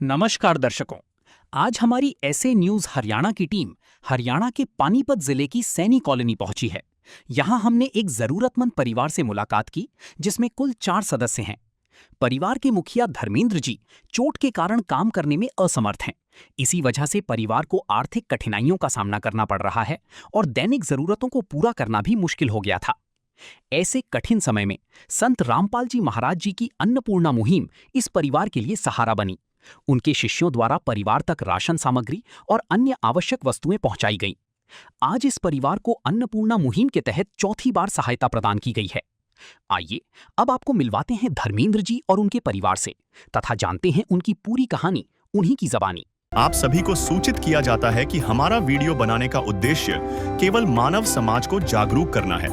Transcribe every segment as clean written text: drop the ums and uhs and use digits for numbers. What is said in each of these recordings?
नमस्कार दर्शकों। आज हमारी ऐसे न्यूज हरियाणा की टीम हरियाणा के पानीपत जिले की सैनी कॉलोनी पहुंची है। यहां हमने एक जरूरतमंद परिवार से मुलाकात की जिसमें कुल 4 सदस्य हैं। परिवार के मुखिया धर्मेंद्र जी चोट के कारण काम करने में असमर्थ हैं। इसी वजह से परिवार को आर्थिक कठिनाइयों का सामना करना पड़ रहा है और दैनिक जरूरतों को पूरा करना भी मुश्किल हो गया था। ऐसे कठिन समय में संत रामपाल जी महाराज जी की अन्नपूर्णा मुहिम इस परिवार के लिए सहारा बनी। उनके शिष्यों द्वारा परिवार तक राशन सामग्री और अन्य आवश्यक वस्तुएं पहुंचाई गईं। आज इस परिवार को अन्नपूर्णा मुहिम के तहत चौथी बार सहायता प्रदान की गई है। आइए अब आपको मिलवाते हैं धर्मेंद्र जी और उनके परिवार से तथा जानते हैं उनकी पूरी कहानी उन्हीं की जबानी। आप सभी को सूचित किया जाता है कि हमारा वीडियो बनाने का उद्देश्य केवल मानव समाज को जागरूक करना है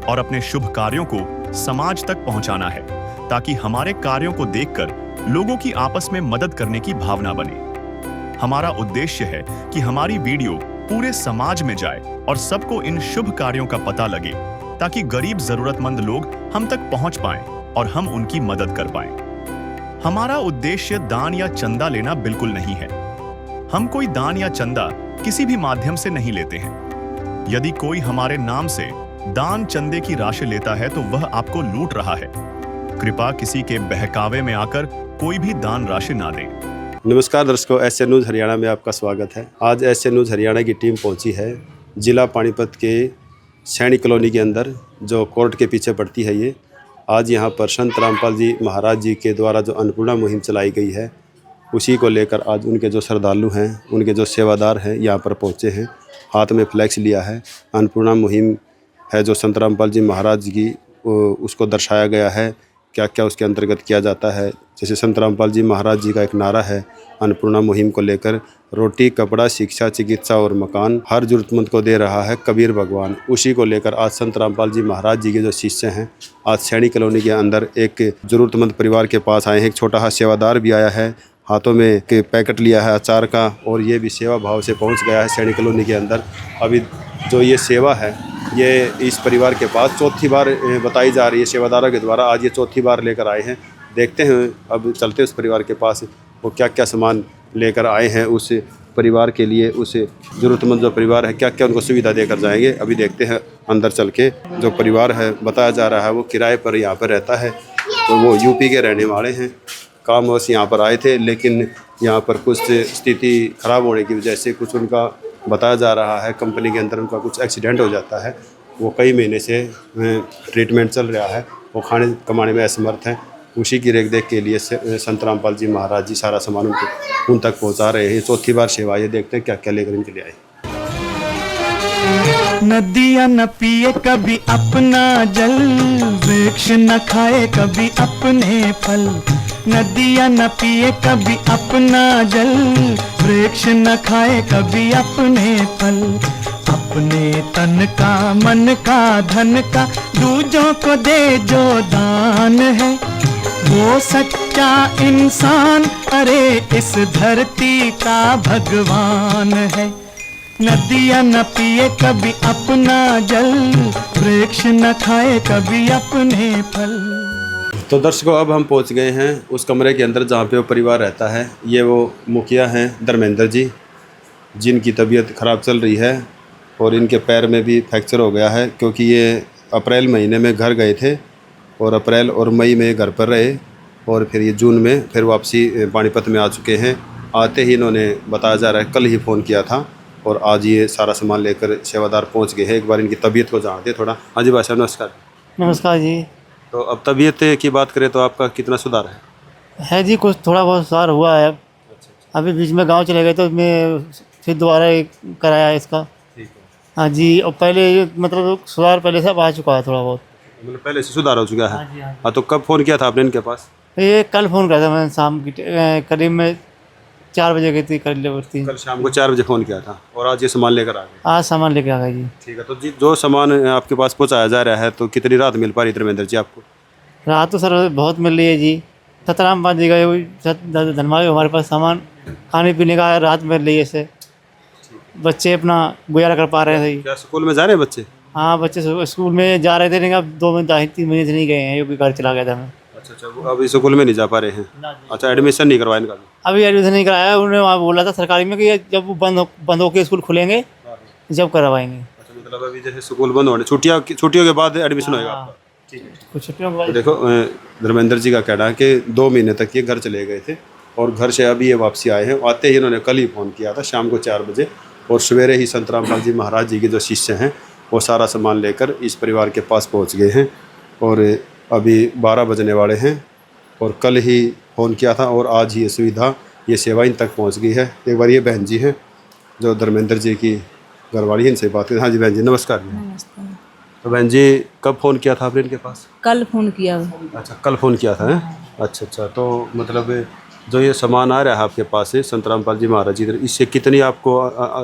और अपने शुभ कार्यों को समाज तक पहुंचाना है, ताकि हमारे कार्यों को देखकर लोगों की आपस में मदद करने की भावना बने। हमारा उद्देश्य है कि हमारी वीडियो पूरे समाज में जाए और सबको इन शुभ कार्यों का पता लगे, ताकि गरीब जरूरतमंद लोग हम तक पहुंच पाएं और हम उनकी मदद कर पाएं। हमारा उद्देश्य दान या चंदा लेना बिल्कुल नहीं है। हम कोई दान या चंदा किसी भी माध्यम से नहीं लेते हैं। यदि कोई हमारे नाम से दान चंदे की राशि लेता है तो वह आपको लूट रहा है। कृपया किसी के बहकावे में आकर कोई भी दान राशि ना दें। नमस्कार दर्शकों, एस न्यूज़ हरियाणा में आपका स्वागत है। आज एस न्यूज़ हरियाणा की टीम पहुंची है जिला पानीपत के सैनी कॉलोनी के अंदर, जो कोर्ट के पीछे पड़ती है। ये आज यहां पर संत रामपाल जी महाराज जी के द्वारा जो अन्नपूर्णा मुहिम चलाई गई है, उसी को लेकर आज उनके जो श्रद्धालु हैं, उनके जो सेवादार हैं, यहाँ पर पहुँचे हैं। हाथ में फ्लैक्स लिया है। अन्नपूर्णा मुहिम है जो संत रामपाल जी महाराज की, उसको दर्शाया गया है क्या क्या उसके अंतर्गत किया जाता है। जैसे संत रामपाल जी महाराज जी का एक नारा है अन्नपूर्णा मुहिम को लेकर, रोटी कपड़ा शिक्षा चिकित्सा और मकान हर जरूरतमंद को दे रहा है कबीर भगवान। उसी को लेकर आज संत रामपाल जी महाराज जी के जो शिष्य हैं आज सैनी कॉलोनी के अंदर एक जरूरतमंद परिवार के पास आए हैं। एक छोटा सा सेवादार भी आया है, हाथों में एक पैकेट लिया है अचार का, और ये भी सेवा भाव से पहुँच गया है सैनी कॉलोनी के अंदर। अभी जो ये सेवा है ये इस परिवार के पास चौथी बार बताई जा रही है सेवादारों के द्वारा। आज ये चौथी बार लेकर आए हैं। देखते हैं, अब चलते हैं उस परिवार के पास, वो क्या क्या सामान लेकर आए हैं उस परिवार के लिए। उस ज़रूरतमंद जो परिवार है क्या क्या उनको सुविधा देकर जाएंगे। अभी देखते हैं अंदर चल के। जो परिवार है बताया जा रहा है वो किराए पर यहाँ पर रहता है, तो वो यूपी के रहने वाले हैं। कामवश यहाँ पर आए थे, लेकिन यहाँ पर कुछ स्थिति खराब होने की वजह से कुछ उनका बताया जा रहा है कंपनी के अंदर उनका कुछ एक्सीडेंट हो जाता है। वो कई महीने से ट्रीटमेंट चल रहा है, वो खाने कमाने में असमर्थ हैं। उसी की रेख देख के लिए संत रामपाल जी महाराज जी सारा सामान उन तक पहुंचा रहे हैं। चौथी बार सेवा। ये देखते हैं क्या क्या लेकर इनके लिए आए। नदियाँ न पिए कभी अपना जल, वृक्ष न खाए कभी अपने फल। नदियाँ न पिए कभी अपना जल, वृक्ष न खाए कभी अपने फल। अपने तन का मन का धन का दूजों को दे जो दान है, वो सच्चा इंसान अरे इस धरती का भगवान है। नदियाँ न पिए कभी अपना जल, वृक्ष न खाए कभी अपने फल। तो दर्शकों, अब हम पहुंच गए हैं उस कमरे के अंदर जहां पे वो परिवार रहता है। ये वो मुखिया हैं धर्मेंद्र जी, जिनकी तबीयत ख़राब चल रही है और इनके पैर में भी फ्रैक्चर हो गया है, क्योंकि ये अप्रैल महीने में घर गए थे और अप्रैल और मई में घर पर रहे और फिर ये जून में फिर वापसी पानीपत में आ चुके हैं। आते ही इन्होंने बताया जा रहा है कल ही फ़ोन किया था और आज ये सारा सामान लेकर सेवादार पहुंच गए हैं। एक बार इनकी तबीयत को जानते थोड़ा। हाँ जी भाई साहब, नमस्कार। नमस्कार जी। तो अब तबीयत की बात करें तो आपका कितना सुधार है जी? कुछ थोड़ा बहुत सुधार हुआ है। अभी बीच में गांव चले गए तो मैं फिर दोबारा कराया इसका। ठीक है। हाँ जी, और पहले मतलब सुधार पहले से अब आ चुका है थोड़ा बहुत। मतलब पहले से सुधार हो चुका है। हाँ जी, हाँ। हाँ, तो कब फ़ोन किया था आपने इनके पास? ये कल फ़ोन किया था मैंने शाम की करीब में 4 बजे गई थी थी। कल शाम को 4 बजे फ़ोन किया था और आज ये सामान लेकर आ गए। आज सामान लेके आ गए जी। ठीक है। तो जी जो सामान आपके पास पहुँचाया जा रहा है, तो कितनी राहत मिल पा रही धर्मेंद्र जी आपको? राहत तो सर बहुत मिल रही है जी। सतराम बांध दी गई धनवा हमारे पास सामान खाने पीने का राहत मिल रही है। इससे बच्चे अपना गुजारा कर पा रहे थे। क्या स्कूल में जा रहे हैं बच्चे? हाँ, बच्चे स्कूल में जा रहे थे, लेकिन अब 2 महीने 3 महीने से नहीं गए हैं, ये भी घर चला गया था मैं। अच्छा, वो अभी स्कूल में नहीं जा पा रहे हैं। अच्छा, एडमिशन नहीं करवाया इनका? अभी एडमिशन नहीं कराया, उन्होंने वहाँ बोला था सरकारी में कि ये जब वो बंद होकर स्कूल खुलेंगे जब करवाएंगे। अच्छा, मतलब अभी जैसे स्कूल बंद होने छुट्टियों के बाद एडमिशन होएगा आपका? कुछ छुट्टियों के तो बाद। देखो धर्मेंद्र जी का कहना है कि 2 महीने तक ये घर चले गए थे और घर से अभी ये वापसी आए हैं। आते ही इन्होंने कल ही फ़ोन किया था शाम को 4 बजे, और सवेरे ही संत रामपाल जी महाराज जी के जो शिष्य हैं वो सारा सामान लेकर इस परिवार के पास पहुंच गए हैं और अभी 12 बजने वाले हैं। और कल ही फ़ोन किया था और आज ही ये सुविधा, ये सेवा इन तक पहुँच गई है। एक बार ये बहन जी हैं जो धर्मेंद्र जी की घरवाली, इनसे बात करें। हाँ जी बहन जी, नमस्कार। नमस्ते। तो बहन जी, कब फ़ोन किया था आपने इनके पास? कल फोन किया। अच्छा, कल फ़ोन किया था हैं? अच्छा, तो मतलब जो ये सामान आ रहा है आपके पास से संत रामपाल जी महाराज जी, इससे कितनी आपको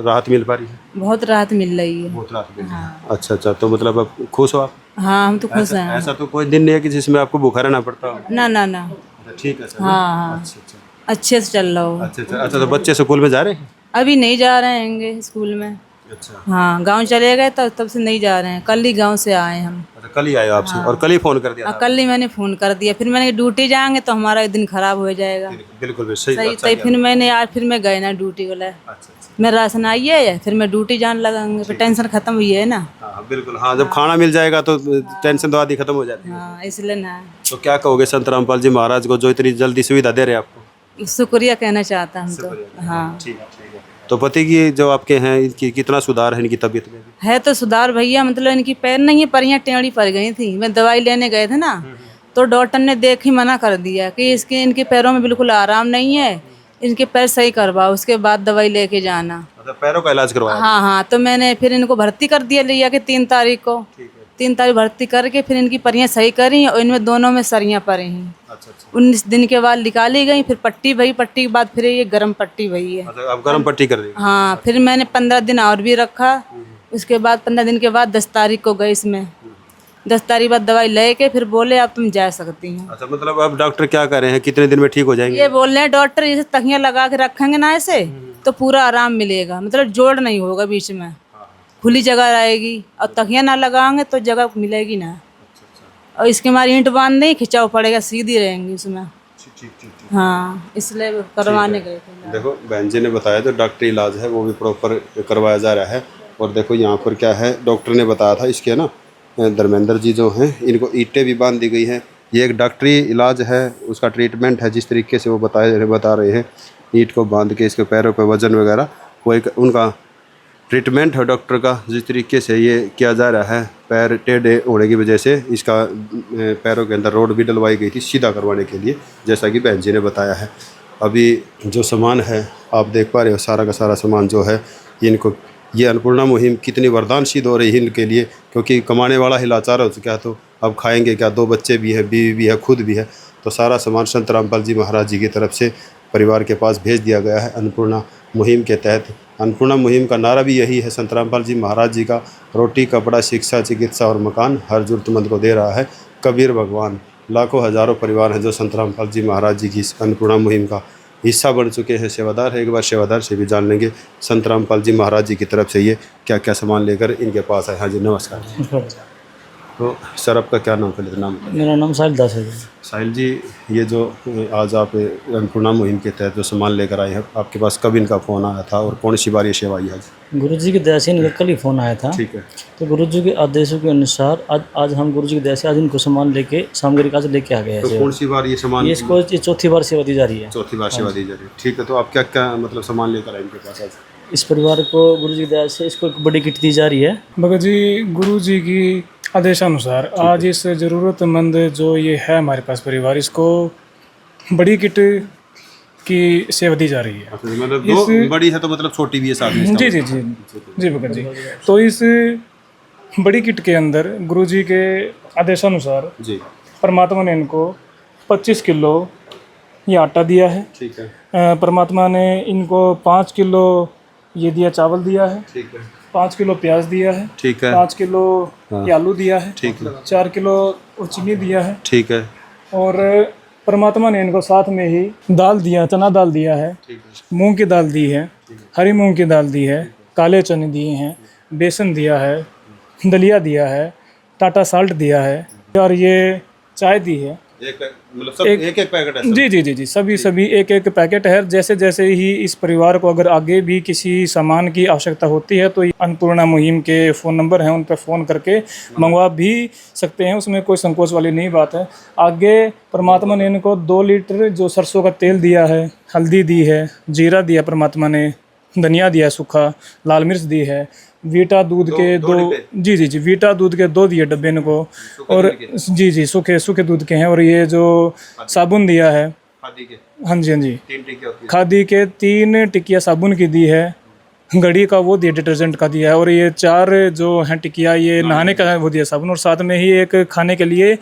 राहत मिल पा रही है? बहुत राहत मिल रही है। बहुत राहत मिल रही है। अच्छा, तो मतलब आप खुश हो आप? हाँ, हम तो खुश हैं। ऐसा तो कोई दिन नहीं है कि जिसमें आपको भूखा रहना पड़ता हो? ना ना ना। अच्छा, ठीक है सर। हाँ, अच्छा, अच्छे से चल रहा हो। अच्छा, तो बच्चे स्कूल में जा रहे हैं? अभी नहीं जा रहे हैंगे स्कूल में। अच्छा, हाँ, गांव चले गए तब से नहीं जा रहे हैं। कल ही गांव से आए हम। अच्छा, कल ही आए आपसे और कल ही फ़ोन कर दिया था? कल ही मैंने फोन कर दिया। फिर मैंने ड्यूटी जाएंगे तो हमारा एक दिन खराब हो जाएगा। बिल्कुल सही। सही सही। फिर मैंने आज फिर मैं गए ना ड्यूटी वाला। मेरा राशन आई है, फिर मैं ड्यूटी जाने लगाऊंगी। फिर टेंशन खत्म हुई है ना। हाँ बिल्कुल। हाँ, जब खाना मिल जाएगा तो टेंशन तो आधी खत्म हो जाती है। हाँ, इसलिए ना। तो क्या कहोगे संत रामपाल जी महाराज को जो इतनी जल्दी सुविधा दे रहे हैं आपको? शुक्रिया कहना चाहता हम तो। हाँ, ठीक है। तो पति की जो आपके हैं, इनकी कितना सुधार है इनकी तबीयत में? है तो सुधार भैया। मतलब इनकी पैर नहीं है, परियां टेढ़ी पड़ गई थी। मैं दवाई लेने गए थे ना, तो डॉक्टर ने देख ही मना कर दिया कि इनके पैरों में बिल्कुल आराम नहीं है, इनके पैर सही करवाओ, उसके बाद दवाई लेके जाना। अच्छा, पैरों का इलाज करवाया? हाँ, तो मैंने फिर इनको भर्ती कर दिया लिया कि 3 तारीख को। 3 तारीख भर्ती करके फिर इनकी परियां सही करी और इनमें दोनों में सरियां पड़ी हैं। अच्छा, 19 दिन के बाद निकाली गई। फिर पट्टी भई, पट्टी के बाद फिर ये गर्म पट्टी भई है। अच्छा, आप गर्म पट्टी कर रही हैं? हाँ, फिर मैंने 15 दिन और भी रखा। उसके बाद 15 दिन के बाद 10 तारीख को गई इसमें। 10 तारीख बाद दवाई लेके फिर बोले अब तुम जा सकती हैं। अच्छा, मतलब अब डॉक्टर क्या कर रहे हैं, कितने दिन में ठीक हो जाएंगे? ये बोल रहे हैं डॉक्टर, इसे तकियां लगा के रखेंगे ना ऐसे तो पूरा आराम मिलेगा। मतलब जोड़ नहीं होगा बीच में, खुली जगह रहेगी। और तकियां ना लगाएंगे तो जगह मिलेगी ना। और इसके हमारी ईंट बांध नहीं, खिंचाव पड़ेगा, सीधी रहेंगी उसमें। हाँ, इसलिए करवाने गए थे। देखो बहन जी ने बताया जो डॉक्टरी इलाज है वो भी प्रॉपर करवाया जा रहा है। और देखो यहाँ पर क्या है, डॉक्टर ने बताया था इसके ना, धर्मेंद्र जी जो हैं इनको ईंटें भी बांध दी गई हैं। ये एक डॉक्टरी इलाज है, उसका ट्रीटमेंट है। जिस तरीके से वो बता रहे हैं, ईंट को बांध के इसके पैरों पे वजन वगैरह, वो एक उनका ट्रीटमेंट है डॉक्टर का। जिस तरीके से ये किया जा रहा है, पैर टेढ़े होने की वजह से इसका पैरों के अंदर रोड भी डलवाई गई थी सीधा करवाने के लिए, जैसा कि बहन जी ने बताया है। अभी जो सामान है आप देख पा रहे हो, सारा का सारा सामान जो है इनको, ये अन्नपूर्णा मुहिम कितनी वरदान सिद्ध हो रही है इनके लिए, क्योंकि कमाने वाला ही लाचार हो चुका है। तो अब खाएंगे क्या? 2 बच्चे भी हैं, बीवी भी है, खुद भी है। तो सारा सामान संत रामपाल जी महाराज जी की तरफ से परिवार के पास भेज दिया गया है अन्नपूर्णा मुहिम के तहत। अन्नपूर्णा मुहिम का नारा भी यही है संत रामपाल जी महाराज जी का, रोटी कपड़ा शिक्षा चिकित्सा और मकान हर जरूरतमंद को दे रहा है कबीर भगवान। लाखों हजारों परिवार हैं जो संत रामपाल जी महाराज जी की इस अन्नपूर्णा मुहिम का हिस्सा बन चुके हैं, सेवादार है। एक बार सेवादार से भी जान लेंगे संत रामपाल जी महाराज जी की तरफ से ये क्या क्या सामान लेकर इनके पास आए। हाँ जी, नमस्कार। तो सर आपका क्या नाम, पहले नाम? मेरा नाम साहिल दास है। साहिल जी, ये जो आज आप अन्नपूर्णा मुहिम के तहत जो सामान लेकर आए हैं, आपके पास कब इनका फ़ोन आया था और कौन सी बार ये सेवा आई आज? गुरुजी की दया से इनका कल ही फ़ोन आया था। ठीक है। तो गुरुजी के आदेशों के अनुसार आज हम गुरुजी की दया से आज इनको सामान लेके सामग्री आज लेके आ गए हैं। तो कौन सी बार ये सामान? ये इसको ये चौथी बार सेवा दी जा रही है। चौथी बार सेवा दी जा रही है। ठीक है, तो आप क्या क्या मतलब सामान लेकर आए इनके पास आज? इस परिवार को गुरुजी की दया से इसको एक बड़ी किट दी जा रही है। भगत जी, गुरु जी की आदेशानुसार आज इस ज़रूरतमंद जो ये है हमारे पास परिवार, इसको बड़ी किट की सेवा दी जा रही है। मतलब दो बड़ी है तो मतलब छोटी भी है साथ में? जी जी जी जी भगत जी। तो इस बड़ी किट के अंदर गुरु जी के आदेशानुसार जी परमात्मा ने इनको 25 किलो ये आटा दिया है। ठीक है। परमात्मा ने इनको 5 किलो ये दिया, चावल दिया है। ठीक है। 5 किलो प्याज दिया है। ठीक है। 5 किलो ये आलू दिया है। ठीक है। 4 किलो चीनी दिया है। ठीक है। और परमात्मा ने इनको साथ में ही दाल दिया, चना दाल दिया है, मूंग की दाल दी है, हरी मूंग की दाल दी है, काले चने दिए हैं, बेसन दिया है, दलिया दिया है, टाटा साल्ट दिया है और ये चाय दी है। एक मतलब सब एक एक पैकेट है सब? जी जी जी जी, सभी एक एक पैकेट है। जैसे जैसे ही इस परिवार को अगर आगे भी किसी सामान की आवश्यकता होती है तो ये अन्नपूर्णा मुहिम के फ़ोन नंबर हैं, उन पर फ़ोन करके मंगवा भी सकते हैं, उसमें कोई संकोच वाली नहीं बात है। आगे परमात्मा ने इनको 2 लीटर जो सरसों का तेल दिया है, हल्दी दी है, जीरा दिया परमात्मा ने, धनिया दिया सूखा, लाल मिर्च दी है, वीटा दूध के दो 2 डिब्बे? जी जी जी, वीटा दूध के 2 दिए डब्बे इनको, और जी जी सूखे सूखे दूध के हैं। और ये जो साबुन दिया है, खादी के हाँ जी हाँ जी, 3 टिक्की होती है। खादी के 3 टिकिया साबुन की दी है, घड़ी का वो दिया, डिटर्जेंट का दिया है, और ये 4 जो हैं टिकिया ये नहाने का है वो दिया साबुन, और साथ में ही एक खाने के लिए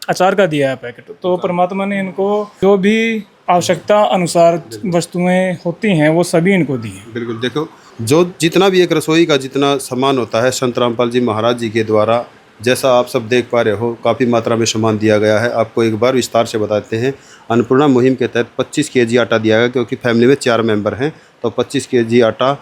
अचार का दिया है पैकेट। तो परमात्मा ने इनको जो भी आवश्यकता अनुसार वस्तुएं होती हैं वो सभी इनको दी हैं। बिल्कुल, देखो जो जितना भी एक रसोई का जितना सामान होता है, संत रामपाल जी महाराज जी के द्वारा, जैसा आप सब देख पा रहे हो, काफ़ी मात्रा में सामान दिया गया है। आपको एक बार विस्तार से बताते हैं। अन्नपूर्णा मुहिम के तहत 25 केजी आटा दिया गया, क्योंकि फैमिली में 4 मेंबर हैं, तो 25 केजी आटा,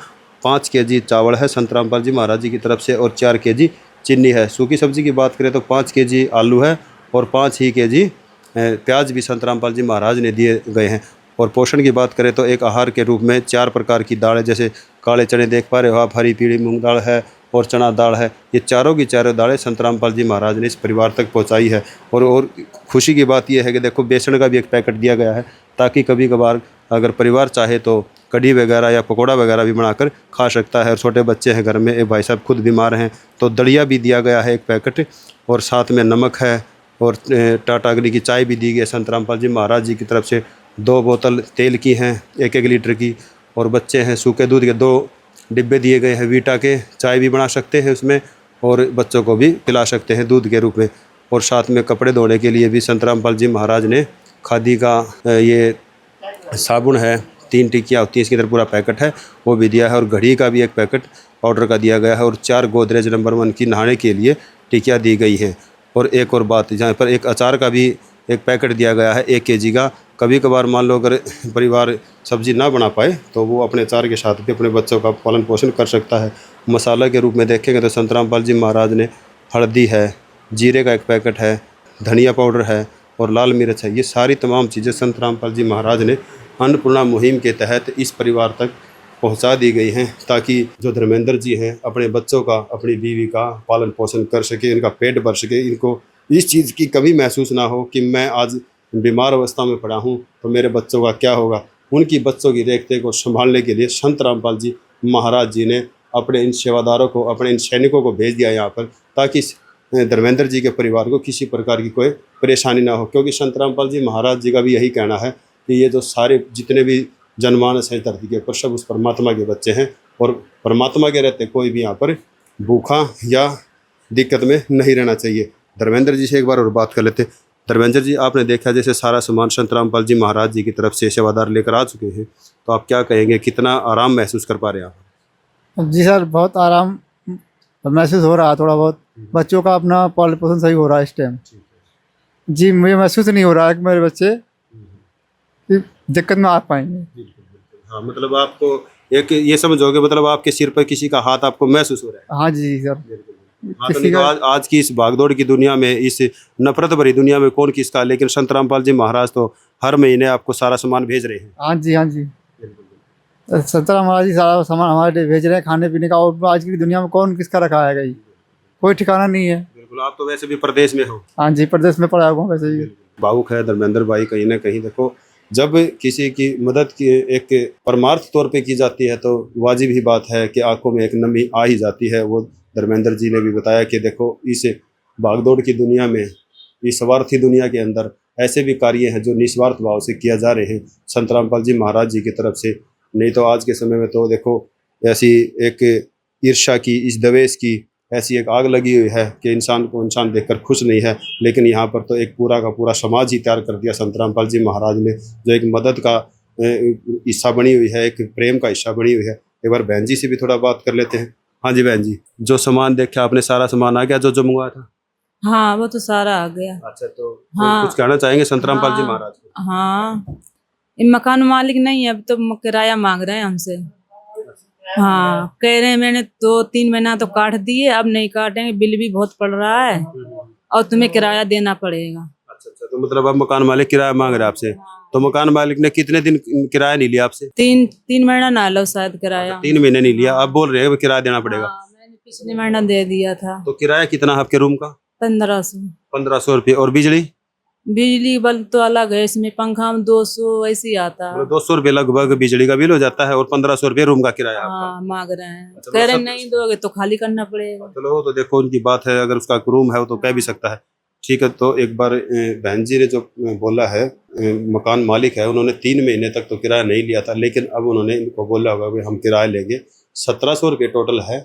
5 केजी चावल है संत रामपाल जी महाराज जी की तरफ से, और 4 केजी चीनी है। सूखी सब्जी की बात करें तो 5 केजी आलू है, और 5 ही केजी प्याज भी संत रामपाल जी महाराज ने दिए गए हैं। और पोषण की बात करें तो एक आहार के रूप में 4 प्रकार की दालें, जैसे काले चने देख पा रहे हो आप, हरी पीली मूंग दाल है, और चना दाल है, ये चारों की चारों दालें संत रामपाल जी महाराज ने इस परिवार तक पहुंचाई है। और खुशी की बात यह है कि देखो बेसन का भी एक पैकेट दिया गया है, ताकि कभी कभार अगर परिवार चाहे तो कढ़ी वगैरह या पकौड़ा वगैरह भी बनाकर खा सकता है। और छोटे बच्चे हैं घर में, एक भाई साहब खुद बीमार हैं, तो दलिया भी दिया गया है एक पैकेट, और साथ में नमक है, और टाटा अग्नि की चाय भी दी गई है संत रामपाल जी महाराज जी की तरफ से। 2 बोतल तेल की हैं 1-1 लीटर की, और बच्चे हैं सूखे दूध के 2 डिब्बे दिए गए हैं वीटा के, चाय भी बना सकते हैं उसमें, और बच्चों को भी पिला सकते हैं दूध के रूप में। और साथ में कपड़े धोने के लिए भी संत रामपाल जी महाराज ने खादी का ये साबुन है, 3 टिक्कियाँ होती है इसके अंदर, पूरा पैकेट है, वो भी दिया है। और घड़ी का भी एक पैकेट पाउडर का दिया गया है, और 4 गोदरेज नंबर 1 की नहाने के लिए टिक्कियाँ दी गई हैं। और एक और बात, जहाँ पर एक अचार का भी एक पैकेट दिया गया है 1 केजी का। कभी कभार मान लो अगर परिवार सब्जी ना बना पाए तो वो अपने अचार के साथ भी अपने बच्चों का पालन पोषण कर सकता है। मसाला के रूप में देखेंगे तो संत रामपाल जी महाराज ने हल्दी है, जीरे का एक पैकेट है, धनिया पाउडर है, और लाल मिर्च है। ये सारी तमाम चीज़ें संत रामपाल जी महाराज ने अन्नपूर्णा मुहिम के तहत इस परिवार तक पहुंचा दी गई हैं, ताकि जो धर्मेंद्र जी हैं अपने बच्चों का, अपनी बीवी का पालन पोषण कर सके, इनका पेट भर सके, इनको इस चीज़ की कभी महसूस ना हो कि मैं आज बीमार अवस्था में पड़ा हूँ तो मेरे बच्चों का क्या होगा। उनकी बच्चों की देखरेख को संभालने के लिए संत रामपाल जी महाराज जी ने अपने इन सेवादारों को, अपने इन सैनिकों को भेज दिया यहाँ पर, ताकि धर्मेंद्र जी के परिवार को किसी प्रकार की कोई परेशानी ना हो। क्योंकि संत रामपाल जी महाराज जी का भी यही कहना है कि ये जो सारे जितने भी जनमानस है धरती के ऊपर, सब उस परमात्मा के बच्चे हैं, और परमात्मा के रहते कोई भी यहाँ पर भूखा या दिक्कत में नहीं रहना चाहिए। धर्मेंद्र जी से एक बार और बात कर लेते। धर्मेंद्र जी, आपने देखा जैसे सारा सामान संत रामपाल जी महाराज जी की तरफ से सेवादार लेकर आ चुके हैं, तो आप क्या कहेंगे, कितना आराम महसूस कर पा रहे हैं आप? जी सर, बहुत आराम महसूस हो रहा है, थोड़ा बहुत बच्चों का अपना पालन पोषण सही हो रहा है इस टाइम। जी, मुझे महसूस नहीं हो रहा है कि मेरे बच्चे कि दिक्कत में आ पाएंगे। हाँ, मतलब आपको एक ये समझोगे, मतलब आपके सिर पर किसी का हाथ आपको महसूस हो रहा है? हाँ जी सर। हाँ, तो नहीं तो आज की इस भागदौड़ की दुनिया में, इस नफरत भरी दुनिया में कौन किसका, लेकिन संत रामपाल जी महाराज तो हर महीने आपको सारा सामान भेज रहे हैं। हाँ जी हाँ जी, संत महाराज जी सारा सामान हमारे लिए भेज रहे हैं खाने पीने का। और आज की दुनिया में कौन किसका रखा है, कहीं कोई ठिकाना नहीं है। बिल्कुल, आप तो वैसे भी प्रदेश में हो। हाँ जी, प्रदेश में पड़ा हुआ वैसे ही। भावुक है धर्मेंद्र भाई कहीं ना कहीं। देखो, जब किसी की मदद की एक परमार्थ तौर पे की जाती है तो वाजिब ही बात है कि आंखों में एक नमी आ ही जाती है। वो धर्मेंद्र जी ने भी बताया कि देखो, इस भागदौड़ की दुनिया में, इस स्वार्थी दुनिया के अंदर ऐसे भी कार्य हैं जो निस्वार्थ भाव से किया जा रहे हैं संत रामपाल जी महाराज जी की तरफ से। नहीं तो आज के समय में तो देखो, ऐसी एक ईर्ष्या की, इस द्वेष की ऐसी एक आग लगी हुई है कि इंसान को इंसान देखकर खुश नहीं है। लेकिन यहाँ पर तो एक पूरा का पूरा समाज ही तैयार कर दिया संत रामपाल जी महाराज ने, जो एक मदद का हिस्सा बनी हुई है, एक प्रेम का हिस्सा बनी हुई है। एक बार बहन जी से भी थोड़ा बात कर लेते हैं। हाँ जी बहन जी, जो सामान देखा आपने, सारा सामान आ गया जो जो मंगवाया था? हाँ, वो तो सारा आ गया। अच्छा, तो हाँ। कुछ कहना चाहेंगे संत रामपाल जी महाराज को? हाँ, ये मकान मालिक नहीं है, अब तो किराया मांग रहे हैं हमसे। हाँ, कह रहे हैं मैंने 2-3 महीना तो काट दिए, अब नहीं काटेंगे, बिल भी बहुत पड़ रहा है और तुम्हें किराया देना पड़ेगा। अच्छा, तो मतलब अब मकान मालिक किराया मांग रहा है आपसे, तो मकान मालिक ने कितने दिन किराया नहीं लिया आपसे? 3 महीना ना लो शायद किराया। 3 महीने नहीं लिया, अब बोल रहे हैं कि किराया देना पड़ेगा। हाँ, मैंने पिछले महीना दे दिया था। तो किराया कितना है आपके रूम का? 1500। 1500 रुपये। और बिजली? बिजली बल्ब तो अलग है, इसमें पंखा में 200 ऐसे ही आता है। मतलब 200 रुपये लगभग बिजली का बिल हो जाता है और 1500 रुपये रूम का किराया आपका। हाँ, मांग रहे हैं। अच्छा, कह रहे सब- नहीं दोगे तो खाली करना पड़ेगा। चलो वो तो देखो उनकी बात है, अगर उसका रूम है वो तो कह भी सकता है। ठीक है, तो एक बार बहन जी ने जो बोला है, मकान मालिक है, उन्होंने 3 महीने तक तो किराया नहीं लिया था, लेकिन अब उन्होंने इनको बोला होगा कि हम किराया लेंगे। 1700 रुपये टोटल है,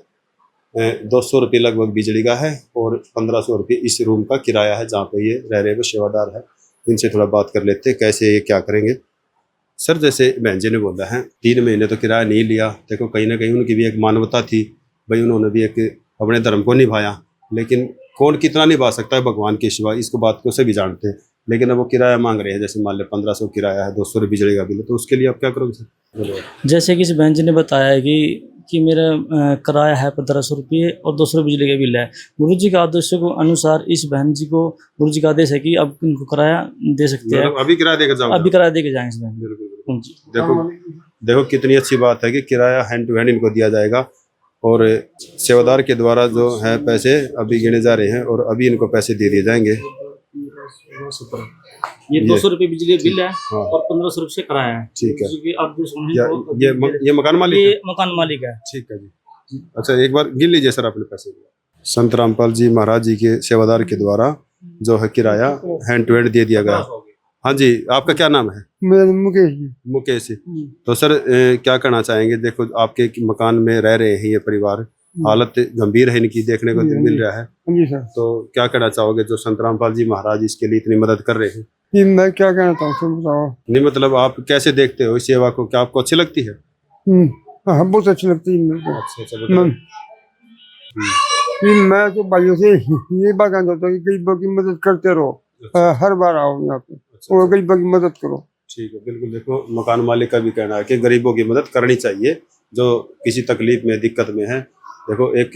200 रुपये लगभग बिजली का है और 1500 रुपये इस रूम का किराया है जहाँ पे ये रह रहे हैं। वो सेवादार है, इनसे थोड़ा बात कर लेते हैं कैसे ये क्या करेंगे। सर, जैसे बहन जी ने बोला है 3 महीने तो किराया नहीं लिया, देखो कहीं ना कहीं उनकी भी एक मानवता थी भाई, उन्होंने भी एक अपने धर्म को निभाया, लेकिन कौन कितना निभा सकता है भगवान के सिवा, इसको बात को सभी जानते हैं। लेकिन अब वो किराया मांग रहे हैं, जैसे मान लो 1500 किराया है, 200 रुपये बिजली का बिल है, तो उसके लिए आप क्या करोगे सर? जैसे कि इस बहन जी ने बताया है कि मेरा किराया है 1500 रुपये और 200 रुपये बिजली का बिल है। गुरु जी के आदेशों के अनुसार इस बहन जी को गुरु जी का आदेश है कि अब इनको किराया दे सकते हैं। मतलब अभी किराया देकर जाओ? अभी किराया दे के जाएंगे इस बहन जी। बिल्कुल। देखो कितनी अच्छी बात है कि किराया हैंड टू हैंड इनको दिया जाएगा और सेवादार के द्वारा जो है पैसे अभी गिने जा रहे हैं और अभी इनको पैसे दे दिए जाएंगे। ये 200 रुपये बिजली बिल है हाँ। और 1500 रुपये किराया है। ठीक है। गुरु जी के आदेश या ये मकान मालिक है? ये मकान मालिक है। ठीक है जी। अच्छा, एक बार गिन लीजिए सर अपने पैसे। संत रामपाल जी महाराज जी के सेवादार के द्वारा जो है किराया हैंड टू हैंड दे दिया गया। हाँ जी, आपका क्या नाम है? मेरा मुकेश जी। मुकेश। तो सर क्या कहना चाहेंगे? देखो आपके मकान में रह रहे हैं ये परिवार, हालत गंभीर है इनकी, देखने को मिल रहा है। जी सर। तो क्या कहना चाहोगे जो संत रामपाल जी महाराज इसके लिए इतनी मदद कर रहे हैं? ये मैं क्या कहना चाहूँ सर, बताओ। नहीं मतलब आप कैसे देखते हो इस सेवा को, क्या आपको अच्छी लगती है? हाँ, बहुत अच्छी लगती है मेरे को। अच्छा, बताओ। मैं तो भाइयों से ये बात कहना चाहता हूँ कि गरीबों की मदद करते रहो, हर बार आओ यहाँ पे और गरीबों की मदद करो। ठीक है, बिल्कुल। देखो मकान मालिक का भी कहना है कि गरीबों की मदद करनी चाहिए जो किसी तकलीफ में दिक्कत में है। देखो एक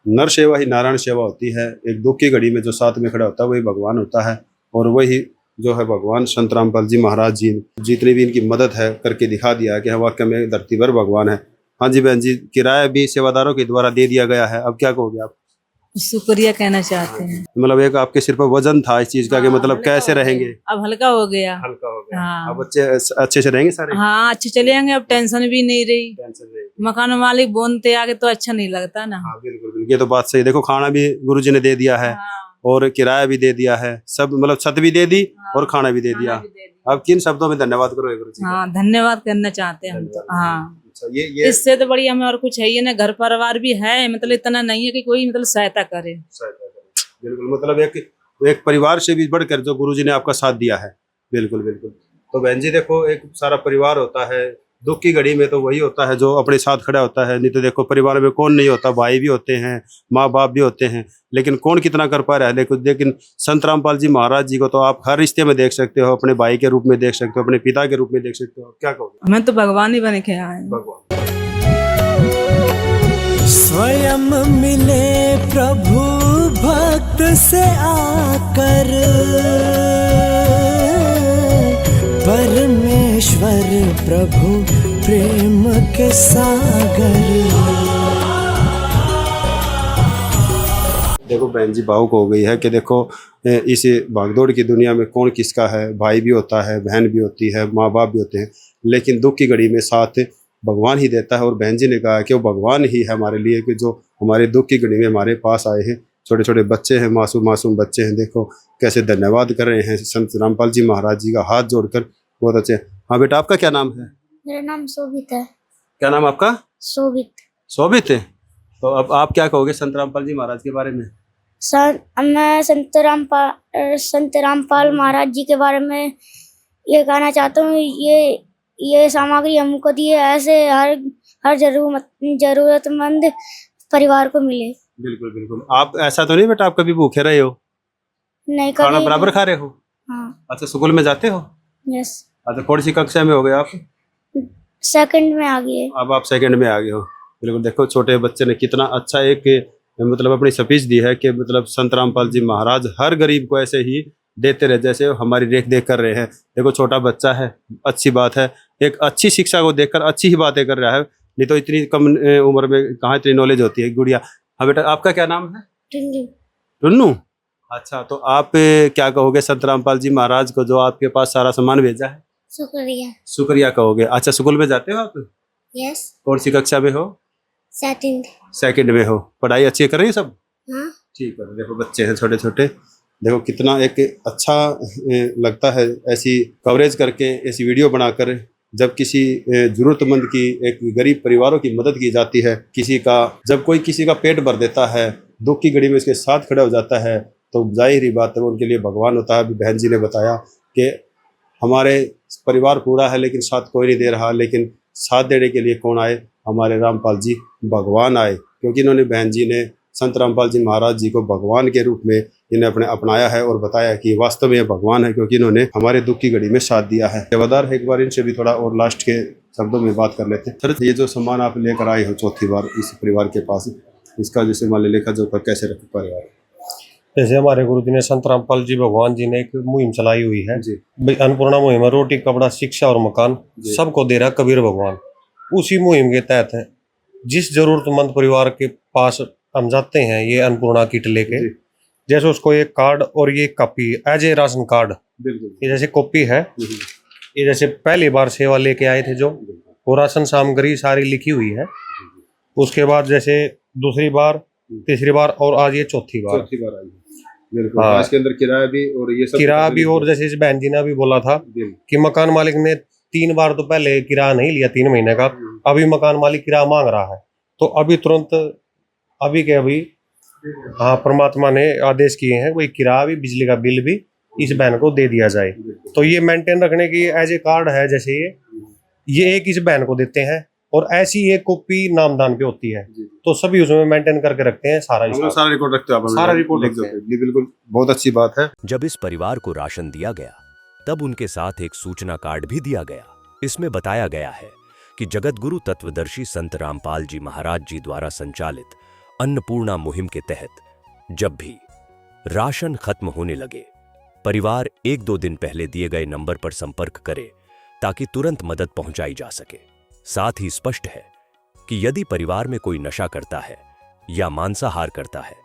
नर सेवा ही नारायण सेवा होती है, एक दुख की घड़ी में जो साथ में खड़ा होता है वही भगवान होता है, और वही जो है भगवान संत रामपाल जी महाराज जी जितनी भी इनकी मदद है करके दिखा दिया है कि वाकई में धरती पर भगवान है। हाँ जी बहन जी, किराया भी सेवादारों के द्वारा दे दिया गया है, अब क्या कहोगे आप? शुक्रिया कहना चाहते हैं। मतलब एक आपके सिर पर वजन था इस चीज का कि मतलब हल्का कैसे हो गया। रहेंगे? अब हल्का हो गया। हल्का हो गया। हाँ। अब बच्चे अच्छे से रहेंगे सारे? हाँ, अच्छे चले जाएंगे, अब टेंशन भी नहीं रही। टेंशन नहीं। मकान मालिक बोलते आगे तो अच्छा नहीं लगता ना। हाँ बिल्कुल बिल्कुल, ये तो बात सही। देखो खाना भी गुरुजी ने दे दिया है और किराया भी दे दिया है, सब मतलब छत भी दे दी और खाना भी दे दिया। अब किन शब्दों में धन्यवाद करो गुरुजी? हाँ, धन्यवाद करना चाहते हैं हम तो। हाँ, अच्छा, ये इससे तो बढ़िया हमें और कुछ है ही ना, घर परिवार भी है, मतलब इतना नहीं है कि कोई मतलब सहायता करे। बिल्कुल, मतलब एक परिवार से भी बढ़कर जो गुरुजी ने आपका साथ दिया है। बिल्कुल बिल्कुल। तो बहन जी देखो, एक सारा परिवार होता है, दुख की घड़ी में तो वही होता है जो अपने साथ खड़ा होता है। नहीं तो देखो परिवार में कौन नहीं होता, भाई भी होते हैं, माँ बाप भी होते हैं, लेकिन कौन कितना कर पा रहा है। लेकिन संत रामपाल जी महाराज जी को तो आप हर रिश्ते में देख सकते हो, अपने भाई के रूप में देख सकते हो, अपने पिता के रूप में देख सकते हो। क्या कहोगे? मैं तो भगवान ही बने के आए। भगवान स्वयं मिले प्रभु भक्त से आकर, परमेश्वर प्रभु प्रेम के सागर। देखो बहन जी भावुक हो गई है कि देखो इस भागदौड़ की दुनिया में कौन किसका है, भाई भी होता है, बहन भी होती है, माँ बाप भी होते हैं, लेकिन दुख की घड़ी में साथ भगवान ही देता है। और बहन जी ने कहा कि वो भगवान ही है हमारे लिए, कि जो हमारे दुख की घड़ी में हमारे पास आए हैं। छोटे छोटे बच्चे हैं, मासूम मासूम बच्चे हैं, देखो कैसे धन्यवाद कर रहे हैं संत रामपाल जी महाराज जी का हाथ जोड़कर। बहुत अच्छे। हाँ बेटा, आपका क्या नाम है? मेरा नाम शोभित है। क्या नाम आपका? शोभित। शोभित है। तो अब आप क्या कहोगे संत रामपाल जी महाराज के बारे में? मैं संत रामपाल महाराज जी के बारे में ये कहना चाहता हूँ, ये सामग्री हमको दी है, ऐसे हर जरूरतमंद परिवार को मिले। बिल्कुल बिल्कुल। आप ऐसा तो नहीं बेटा आप कभी भूखे रहे हो? नहीं, खाना कभी बराबर खा रहे हो? हाँ। अच्छा, स्कूल में जाते हो? यस। अच्छा, कौन सी कक्षा में हो गए आप? सेकंड में आ गए। अब आप सेकंड में आ गए हो। बिल्कुल, देखो छोटे बच्चे ने कितना अच्छा एक मतलब अपनी स्पीच दी है कि मतलब संत रामपाल जी महाराज हर गरीब को ऐसे ही देते रहे, जैसे हमारी देख देख कर रहे हैं। देखो छोटा बच्चा है, अच्छी बात है, एक अच्छी शिक्षा को देखकर अच्छी ही बातें कर रहा है, नहीं तो इतनी कम उम्र में कहाँ इतनी नॉलेज होती है। गुड़िया, हाँ बेटा, आपका क्या नाम है? टुन्नू। अच्छा, तो आप क्या कहोगे संत रामपाल जी महाराज को जो आपके पास सारा सामान भेजा है? शुक्रिया। शुक्रिया कहोगे। अच्छा, स्कूल में जाते हो आप? यस। कौन सी कक्षा में हो? सेकंड में हो। पढ़ाई अच्छी कर रही है सब? हाँ। ठीक है। देखो बच्चे हैं छोटे छोटे, देखो कितना एक अच्छा लगता है ऐसी कवरेज करके, ऐसी वीडियो बनाकर। जब किसी जरूरतमंद की, एक गरीब परिवारों की मदद की जाती है, जब कोई किसी का पेट भर देता है, दुख की घड़ी में उसके साथ खड़ा हो जाता है, तो जाहिर ही बात है वो उनके लिए भगवान होता है। अभी बहन जी ने बताया कि हमारे परिवार पूरा है लेकिन साथ कोई नहीं दे रहा, लेकिन साथ देने के लिए कौन आए? हमारे रामपाल जी भगवान आए, क्योंकि इन्होंने, बहन जी ने संत रामपाल जी महाराज जी को भगवान के रूप में इन्हें अपनाया है और बताया कि वास्तव में ये भगवान है, क्योंकि इन्होंने हमारे दुख की घड़ी में साथ दिया है। सेवादार है, एक बार इनसे भी थोड़ा और लास्ट के शब्दों में बात कर लेते हैं। सर, ये जो सामान आप लेकर आए हो चौथी बार इस परिवार के पास, इसका जैसे मान लेखा जो कैसे रखे परिवार? जैसे हमारे गुरु जी ने, संत रामपाल जी भगवान जी ने एक मुहिम चलाई हुई है जी। अन्नपूर्णा मुहिम है, रोटी कपड़ा शिक्षा और मकान सबको दे रहा कबीर भगवान। उसी मुहिम के तहत है, जिस जरूरतमंद परिवार के पास हम जाते हैं ये अन्नपूर्णा किट लेके, जैसे उसको एक कार्ड और ये copy as a ration card, ये जैसे कॉपी है, ये जैसे पहली बार सेवा लेके आए थे जो, वो राशन सामग्री सारी लिखी हुई है। उसके बाद जैसे दूसरी बार, तीसरी बार और आज ये चौथी बार आई है। बिल्कुल। हाँ। इसके अंदर किराया भी और ये सब किराया भी, और जैसे इस बहन जी ने भी बोला था कि मकान मालिक ने 3 बार तो पहले किराया नहीं लिया 3 महीने का, अभी मकान मालिक किराया मांग रहा है, तो अभी तुरंत अभी हाँ परमात्मा ने आदेश किए हैं कोई किराया भी, बिजली का बिल भी इस बहन को दे दिया जाए। तो ये मेंटेन रखने की एज ए कार्ड है, जैसे ये एक इस बहन को देते हैं और ऐसी एक कॉपी नामदान पे होती है, तो सभी उसमें मेंटेन करके रखते हैं। सारा रिकॉर्ड रखते हैं, सारा रिकॉर्ड रखते हैं। बिल्कुल, बहुत अच्छी बात है। जब इस परिवार को राशन दिया गया तब उनके साथ एक सूचना कार्ड भी दिया गया। इसमें बताया गया है कि जगतगुरु तत्वदर्शी संत रामपाल जी महाराज जी द्वारा संचालित अन्नपूर्णा मुहिम के तहत जब भी राशन खत्म होने लगे, परिवार 1-2 दिन पहले दिए गए नंबर पर संपर्क करे ताकि तुरंत मदद पहुंचाई जा सके। साथ ही स्पष्ट है कि यदि परिवार में कोई नशा करता है या मांसाहार करता है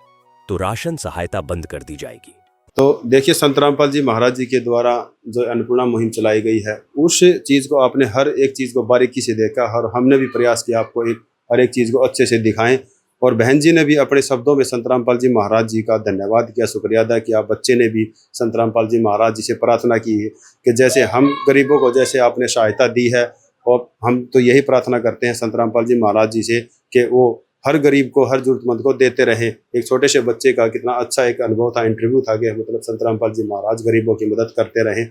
तो राशन सहायता बंद कर दी जाएगी। तो देखिए, संत रामपाल जी महाराज जी के द्वारा जो अन्नपूर्णा मुहिम चलाई गई है, उस चीज़ को आपने हर एक चीज़ को बारीकी से देखा, और हमने भी प्रयास किया आपको हर एक चीज़ को अच्छे से दिखाएं। और बहन जी ने भी अपने शब्दों में संत रामपाल जी महाराज जी का धन्यवाद किया, शुक्रिया अदा किया। बच्चे ने भी संत रामपाल जी महाराज जी से प्रार्थना की है कि जैसे हम गरीबों को जैसे आपने सहायता दी है, और हम तो यही प्रार्थना करते हैं संत रामपाल जी महाराज जी से कि वो हर गरीब को, हर जरूरतमंद को देते रहे। एक छोटे से बच्चे का कितना अच्छा एक अनुभव था, इंटरव्यू था कि मतलब संत रामपाल जी महाराज गरीबों की मदद करते रहे।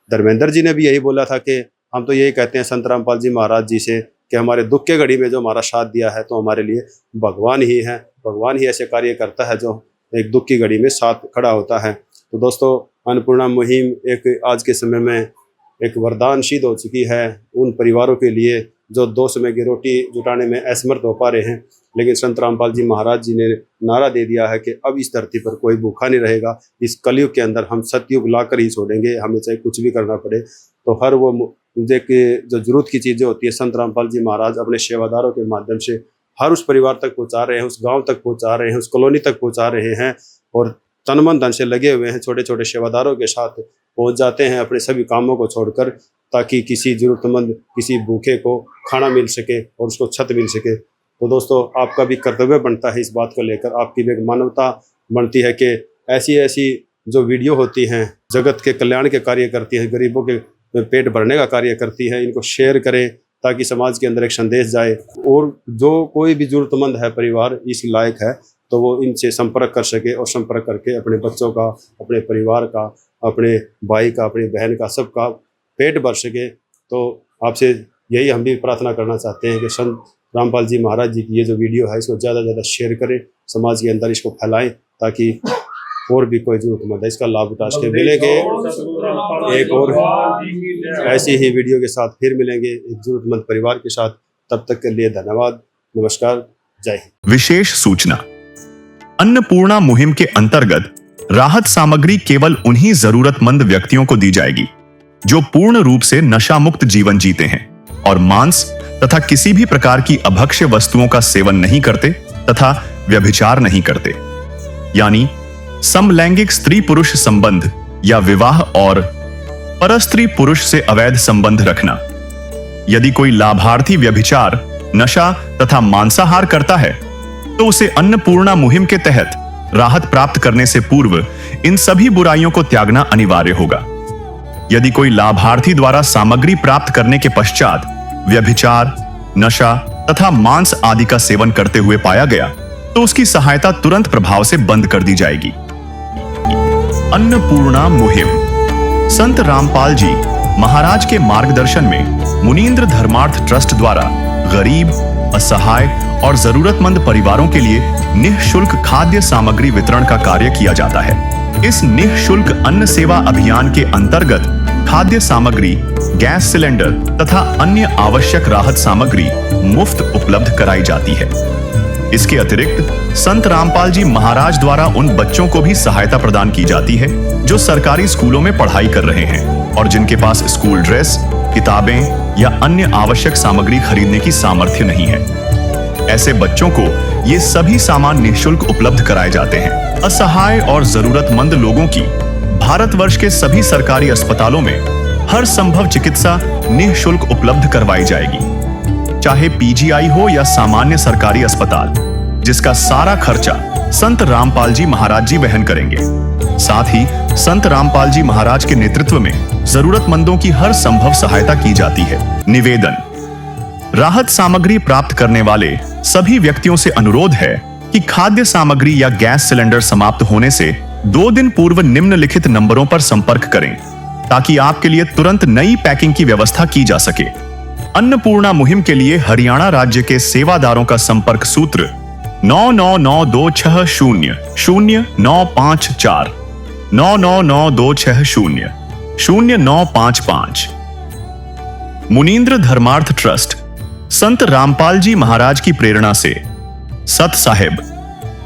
धर्मेंद्र जी ने भी यही बोला था कि हम तो यही कहते हैं संत रामपाल जी महाराज जी से कि हमारे दुख के घड़ी में जो हमारा साथ दिया है तो हमारे लिए भगवान ही है, भगवान ही ऐसे कार्य करता है जो एक दुख की घड़ी में साथ खड़ा होता है। तो दोस्तों, अन्नपूर्णा मुहिम एक आज के समय में एक वरदान सिद्ध हो चुकी है उन परिवारों के लिए जो 2 समय की रोटी जुटाने में असमर्थ हो पा रहे हैं। लेकिन संत रामपाल जी महाराज जी ने नारा दे दिया है कि अब इस धरती पर कोई भूखा नहीं रहेगा। इस कलयुग के अंदर हम सतयुग लाकर ही छोड़ेंगे, हमें चाहे कुछ भी करना पड़े। तो हर वो जो जरूरत की चीज़ें होती है, संत रामपाल जी महाराज अपने सेवादारों के माध्यम से हर उस परिवार तक पहुँचा रहे हैं, उस गाँव तक पहुँचा रहे हैं, उस कॉलोनी तक पहुँचा रहे हैं, और तन मन धन से लगे हुए हैं। छोटे छोटे सेवादारों के साथ पहुँच जाते हैं अपने सभी कामों को छोड़कर, ताकि किसी जरूरतमंद, किसी भूखे को खाना मिल सके और उसको छत मिल सके। तो दोस्तों, आपका भी कर्तव्य बनता है इस बात को लेकर, आपकी भी एक मानवता बनती है कि ऐसी ऐसी जो वीडियो होती हैं, जगत के कल्याण के कार्य करती है, गरीबों के पेट भरने का कार्य करती है, इनको शेयर करें ताकि समाज के अंदर एक संदेश जाए। और जो कोई भी जरूरतमंद है, परिवार इस लायक है, तो वो इनसे संपर्क कर सके, और संपर्क करके अपने बच्चों का, अपने परिवार का, अपने भाई का, अपनी बहन का, सबका पेट भर सके। तो आपसे यही हम भी प्रार्थना करना चाहते हैं कि संत रामपाल जी महाराज जी की ये जो वीडियो है इसको ज़्यादा से ज़्यादा शेयर करें, समाज के अंदर इसको फैलाएं, ताकि और भी कोई जरूरतमंद है इसका लाभ उठा सके। मिलेंगे एक और ऐसी ही वीडियो के साथ, फिर मिलेंगे एक जरूरतमंद परिवार के साथ। तब तक के लिए धन्यवाद, नमस्कार, जय हिंद। विशेष सूचना, अन्नपूर्णा मुहिम के अंतर्गत राहत सामग्री केवल उन्हीं जरूरतमंद व्यक्तियों को दी जाएगी जो पूर्ण रूप से नशा मुक्त जीवन जीते हैं और मांस तथा किसी भी प्रकार की अभक्ष्य वस्तुओं का सेवन नहीं करते तथा व्यभिचार नहीं करते, यानी समलैंगिक स्त्री पुरुष संबंध या विवाह और परस्त्री पुरुष से अवैध संबंध रखना। यदि कोई लाभार्थी व्यभिचार, नशा तथा मांसाहार करता है तो उसे अन्नपूर्णा मुहिम के तहत राहत प्राप्त करने से पूर्व इन सभी बुराइयों को त्यागना अनिवार्य होगा। यदि कोई लाभार्थी द्वारा सामग्री प्राप्त करने के पश्चात व्यभिचार, नशा तथा मांस आदि का सेवन करते हुए पाया गया तो उसकी सहायता तुरंत प्रभाव से बंद कर दी जाएगी। अन्नपूर्णा मुहिम। संत रामपाल जी महाराज के मार्गदर्शन में मुनींद्र धर्मार्थ ट्रस्ट द्वारा गरीब, असहाय और जरूरतमंद परिवारों के लिए निःशुल्क खाद्य सामग्री वितरण का कार्य किया जाता है। इस निःशुल्क अन्न सेवा अभियान के अंतर्गत खाद्य सामग्री, गैस सिलेंडर तथा अन्य आवश्यक राहत सामग्री मुफ्त उपलब्ध कराई जाती है। इसके अतिरिक्त संत रामपाल जी महाराज द्वारा उन बच्चों को भी सहायता प्रदान की जाती है जो सरकारी स्कूलों में पढ़ाई कर रहे हैं और जिनके पास स्कूल ड्रेस, किताबें या अन्य आवश्यक सामग्री खरीदने की सामर्थ्य नहीं है। ऐसे बच्चों को ये सभी सामान निःशुल्क उपलब्ध कराए जाते हैं। असहाय और जरूरतमंद लोगों की भारतवर्ष के सभी सरकारी अस्पतालों में हर संभव चिकित्सा निःशुल्क उपलब्ध करवाई जाएगी, चाहे पीजीआई हो या सामान्य सरकारी अस्पताल, जिसका सारा खर्चा संत रामपाल जी महाराज जी वहन करेंगे। साथ ही संत रामपाल जी महाराज के नेतृत्व में जरूरतमंदों की हर संभव सहायता की जाती है। निवेदन। राहत सामग्री प्राप्त करने वाले सभी व्यक्तियों से अनुरोध है कि खाद्य सामग्री या गैस सिलेंडर समाप्त होने से 2 दिन पूर्व निम्नलिखित नंबरों पर संपर्क करें ताकि आपके लिए तुरंत नई पैकिंग की व्यवस्था की जा सके। अन्नपूर्णा मुहिम के लिए हरियाणा राज्य के सेवादारों का संपर्क सूत्र 9992600954 9992600955। मुनींद्र धर्मार्थ ट्रस्ट संत रामपाल जी महाराज की प्रेरणा से सत साहिब